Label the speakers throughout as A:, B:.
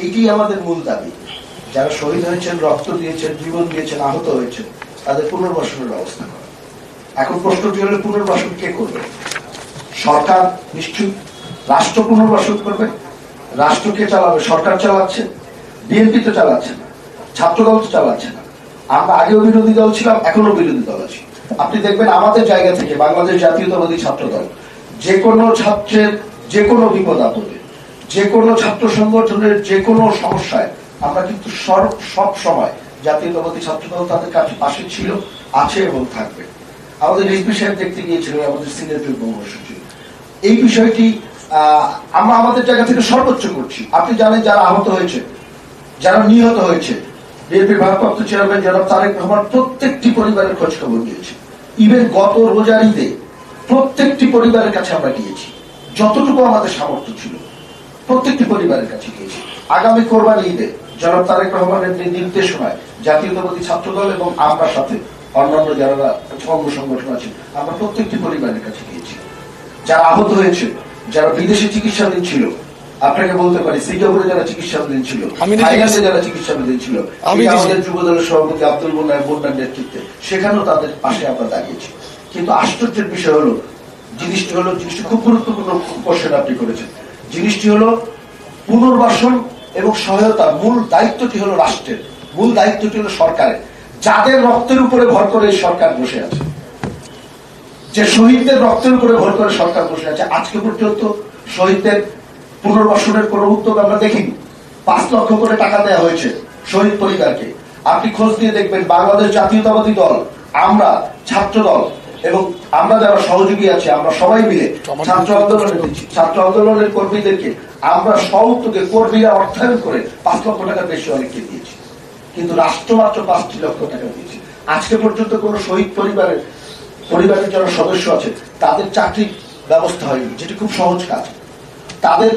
A: এইটি আমাদের মূল দাবি। যারা শহীদ হয়েছেন, রক্ত দিয়েছেন, জীবন দিয়েছেন, আহত হয়েছেন, তাদের পুনর্বাসনের ব্যবস্থা করা। এখন প্রশ্নটি হলে পুনর্বাসন কে করবে? সরকার নিশ্চয়ই। রাষ্ট্র পুনর্বাসন করবে। রাষ্ট্র কে চালাবে? সরকার চালাচ্ছে। বিএনপি তো চালাচ্ছে না, ছাত্রদল তো চালাচ্ছে না। আমরা আগেও বিরোধী দল ছিলাম, এখনো বিরোধী দল আছি। আপনি দেখবেন আমাদের জায়গা থেকে বাংলাদেশ জাতীয়তাবাদী ছাত্রদল যে কোনো ছাত্রের যে কোনো বিপদ আপদে, যে কোনো ছাত্র সংগঠনের যে কোনো সমস্যায় আমরা কিন্তু সব সময় জাতীয়তাবাদী ছাত্রদল তাদের কাছে পাশে ছিল, আছে এবং থাকবে। আমাদের রিজভী সাহেব দেখতে গিয়েছিলেন, আমাদের সিনিয়র যুগ্ম মহাসচিব। এই বিষয়টি আমরা আমাদের জায়গা থেকে সর্বোচ্চ করছি। আপনি জানেন যারা আহত হয়েছে, যারা নিহত হয়েছে, বিএনপির ভারপ্রাপ্ত চেয়ারম্যান জনাব তারেক রহমান প্রত্যেকটি পরিবারের খোঁজ খবর নিয়েছে। ইভেন গত রোজার ঈদে প্রত্যেকটি পরিবারের কাছে আমরা গিয়েছি, যতটুকু আমাদের সামর্থ্য ছিল প্রত্যেকটি পরিবারের কাছে গিয়েছি। আগামী কোরবানি ঈদে জনাব তারেক রহমানের নির্দেশনায় জাতীয়তাবাদী ছাত্রদল এবং আমরা সাথে অন্যান্য যারা অঙ্গ সংগঠন আছে, আমরা প্রত্যেকটি পরিবারের কাছে গিয়েছি। যারা আহত হয়েছে, যারা বিদেশে চিকিৎসাধীন ছিল, আপনাকে বলতে পারি সিঙ্গাপুরে যারা চিকিৎসাধীন ছিল, থাইল্যান্ডে যারা চিকিৎসাধীন ছিল, আমাদের যুব দলের সভাপতি আব্দুল মোন্নার নেতৃত্বে সেখানেও তাদের পাশে আমরা দাঁড়িয়েছি। কিন্তু আশ্চর্যের বিষয় হলো জিনিসটি খুব গুরুত্বপূর্ণ কোশ্চেন আপনি করেছেন। জিনিসটি হলো পুনর্বাসন এবং সহায়তার মূল দায়িত্বটি হলো রাষ্ট্রের, মূল দায়িত্বটি হলো সরকারের। যাদের রক্তের উপরে ভর করে এই সরকার বসে আছে, যে শহীদদের রক্তের উপরে ভর করে সরকার বসে আছে, আজকে পর্যন্ত শহীদদের পুনর্বাসনের কোন উদ্যোগ আমরা দেখিনি। 5 লক্ষ করে টাকা দেওয়া হয়েছে শহীদ পরিবারকে। আপনি খোঁজ দিয়ে দেখবেন বাংলাদেশ জাতীয়তাবাদী দল, আমরা ছাত্র দল এবং আমরা যারা সহযোগী আছি, আমরা সবাই মিলে ছাত্র আন্দোলনে দিচ্ছি। ছাত্র আন্দোলনের কর্মীদেরকে আমরা সউদ্যোগে কর্মীরা অর্থায়ন করে 5 লক্ষ টাকার বেশি অনেককে দিয়েছি, কিন্তু রাষ্ট্র মাত্র 5 লক্ষ টাকা দিয়েছে। আজকে পর্যন্ত কোন শহীদ পরিবারের যারা সদস্য আছে তাদের চাকরির ব্যবস্থা হয়নি, যেটি খুব সহজ কাজ। তাদের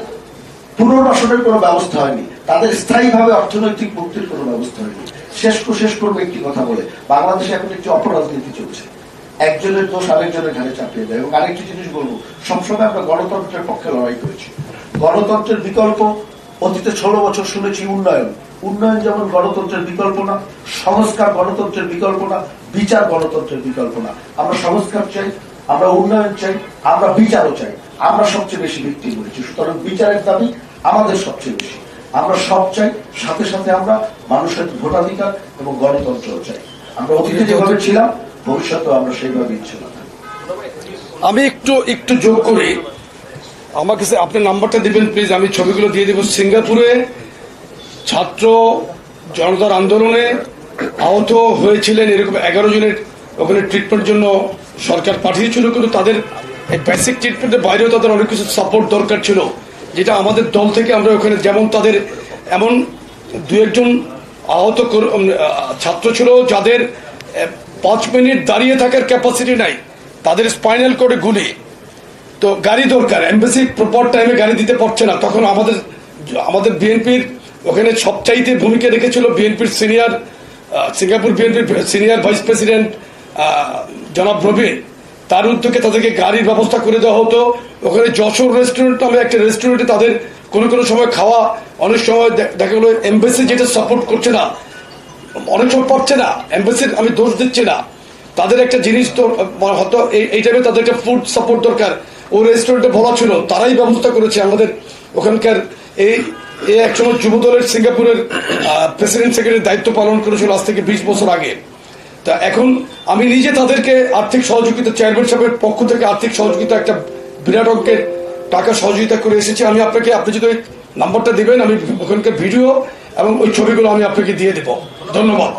A: পুনর্বাসনের কোনো ব্যবস্থা হয়নি, তাদের স্থায়ীভাবে অর্থনৈতিক মুক্তির কোনো ব্যবস্থা হয়নি। শেষ করবো একটি কথা বলে, বাংলাদেশে এখন একটি অপরাজনীতি চলছে। একজনের দোষ আরেকজনের ঘাড়ে চাপিয়ে দেয়। এবং আরেকটি জিনিস বলবো, সবসময় আমরা গণতন্ত্রের পক্ষে লড়াই করেছি। গণতন্ত্রের বিকল্প অতীতে 16 বছর শুনেছি উন্নয়ন যেমন গণতন্ত্রের বিকল্প না, সংস্কার গণতন্ত্রের বিকল্প না, বিচার গণতন্ত্রের বিকল্প না। আমরা সংস্কার চাই, আমরা উন্নয়ন চাই, আমরা বিচারও চাই। আমরা সবচেয়ে বেশি ভিত্তি করেছি, সুতরাং বিচারের দাবি আমাদের সবচেয়ে বেশি। আমরা সব চাই, সাথে সাথে আমরা মানুষের ভোটাধিকার এবং গণতন্ত্রও চাই। আমরা অতীতে যেভাবে ছিলাম, ভবিষ্যতেও আমরা সেইভাবে ইচ্ছুক।
B: আমি একটু যোগ করি, আমাকে আপনার নাম্বারটা দিবেন প্লিজ, আমি ছবিগুলো দিয়ে দেব। সিঙ্গাপুরে ছাত্র জনতার আন্দোলনে আহত হয়েছিলেন এরকম 11 জনের ওখানে ট্রিটমেন্টের জন্য সরকার পাঠিয়েছিল, কিন্তু তাদের এই বেসিক ট্রিটমেন্টের বাইরেও তাদের অনেক কিছু সাপোর্ট দরকার ছিল, যেটা আমাদের দল থেকে আমরা ওখানে, যেমন তাদের এমন 2-1 জন আহত ছাত্র ছিল যাদের 5 মিনিট দাঁড়িয়ে থাকার ক্যাপাসিটি নাই, তাদের স্পাইনাল কোডে গুলি। তো গাড়ি দরকার, এমবাসি প্রপার টাইমে গাড়ি দিতে পারছে না। তখন আমাদের বিএনপির ওখানে সবচাইতে ভূমিকা রেখেছিল বিএনপির সিঙ্গাপুর বিএনপির সিনিয়র ভাইস প্রেসিডেন্ট জনাব রবিন। তার উদ্যোগে তাদেরকে গাড়ির ব্যবস্থা করে দেওয়া হতো। ওখানে যশোর রেস্টুরেন্ট নামে একটা রেস্টুরেন্টে তাদের কোনো সময় খাওয়া, অনেক সময় দেখা গেলো এমবাসি যেটা সাপোর্ট করছে না, অনেক সময় পাচ্ছে না, এমবাসির আমি দোষ দিচ্ছি না, তাদের একটা জিনিস তো হয়তো এই টাইমে তাদের একটা ফুড সাপোর্ট দরকার, ওই রেস্টুরেন্টে বলা ছিল, তারাই ব্যবস্থা করেছে। আমাদের ওখানকার এই একসময় যুব দলের সিঙ্গাপুরের প্রেসিডেন্ট সেক্রেটারির দায়িত্ব পালন করেছিল আজ থেকে 20 বছর আগে। তা এখন আমি নিজে তাদেরকে আর্থিক সহযোগিতা, চেয়ারম্যান সাহেবের পক্ষ থেকে আর্থিক সহযোগিতা একটা বিরাট অঙ্কের টাকা সহযোগিতা করে এসেছি। আপনি যদি নাম্বারটা দিবেন, আমি ওখানকার ভিডিও এবং ওই ছবিগুলো আমি আপনাকে দিয়ে দেব। ধন্যবাদ।